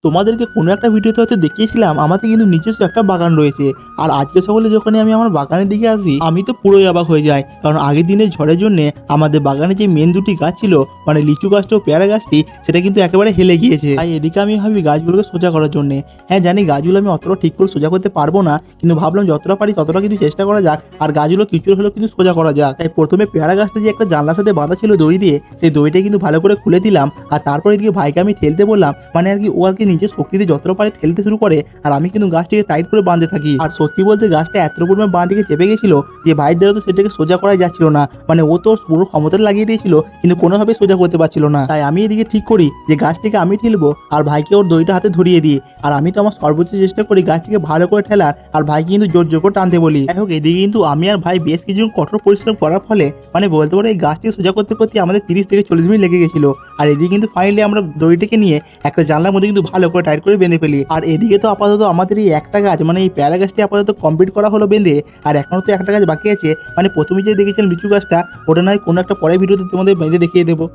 তোমাদেরকে কোনো একটা ভিডিওতে হয়তো দেখিয়েছিলাম আমাদের কিন্তু নিজস্ব একটা বাগান রয়েছে। আর আজকে সকালে যখনই আমি আমার বাগানের দিকে আসি আমি তো পুরোই অবাক হয়ে যাই, কারণ আগের দিনের ঝড়ের জন্য আমাদের বাগানে যে মেন দুটি গাছ ছিল, মানে লিচু গাছটা ও পেয়ারা গাছটি, সেটা কিন্তু একেবারে হেলে গিয়েছে। তাই এদিকে আমি ভাবি গাছগুলোকে সোজা করার জন্য। হ্যাঁ জানি গাছগুলো আমি অতটা ঠিক করে সোজা করতে পারবো না, কিন্তু ভাবলাম যতটা পারি ততটা কিন্তু চেষ্টা করা যাক, আর গাছগুলো কিছুর হলেও কিন্তু সোজা করা যাক। তাই প্রথমে পেয়ারা গাছটা যে একটা জানলার সাথে বাঁধা ছিল দড়ি দিয়ে, সেই দড়িটা কিন্তু ভালো করে খুলে দিলাম। আর তারপরে এদিকে ভাইকে আমি ঠেলতে বললাম, মানে আর কি ও আর কি নিজের শক্তিতে যতটা পারে ঠেলতে শুরু করে, আর আমি কিন্তু গাছটিকে টাইট করে বাঁধতে থাকি। আর সত্যি বলতে গাছটা এত পরিমাণ বাঁ দিকে চেপে গেছিল যে ভাইয়ের দ্বারা তো সেটাকে সোজা করাই যাচ্ছিল না, মানে ও তো পুরো ক্ষমতা লাগিয়ে দিয়েছিল কিন্তু কোনোভাবে সোজা করতে পারছিল না। তাই আমি এদিকে ঠিক করি যে গাছটিকে আমি ঠেলবো আর ভাইকে ওর দড়িটা হাতে ধরিয়ে দিই, আর আমি তো আমার সর্বোচ্চ চেষ্টা করি গাছটিকে ভালো করে ঠেলার, আর ভাইকে কিন্তু জোর জোর করে টানতে বলি। যাই হোক এদিকে কিন্তু আমি আর ভাই বেশ কিছুক্ষণ কঠোর পরিশ্রম করার ফলে মানে বলতে পারো এই গাছটিকে সোজা করতে করতে আমাদের 30 থেকে 40 মিনিট লেগে গেছিল। আর এদিকে কিন্তু ফাইনালি আমরা দড়িটাকে নিয়ে একটা জানলার মধ্যে কিন্তু ভালো করে টাইট করে বেঁধে ফেলি। আর এদিকে তো আপাতত আমাদের এই একটা গাছ, মানে এই পেয়ারা গাছটি আপাতত কমপ্লিট করা হলো বেঁধে, আর এখনো তো একটা গাছ বাকি আছে। মানে প্রথমে যে দেখেছিলাম লিচু গাছটা, ওটা নয় কোনো একটা পরের ভিডিওতে তোমাদের বেঁধে দেখিয়ে দেবো।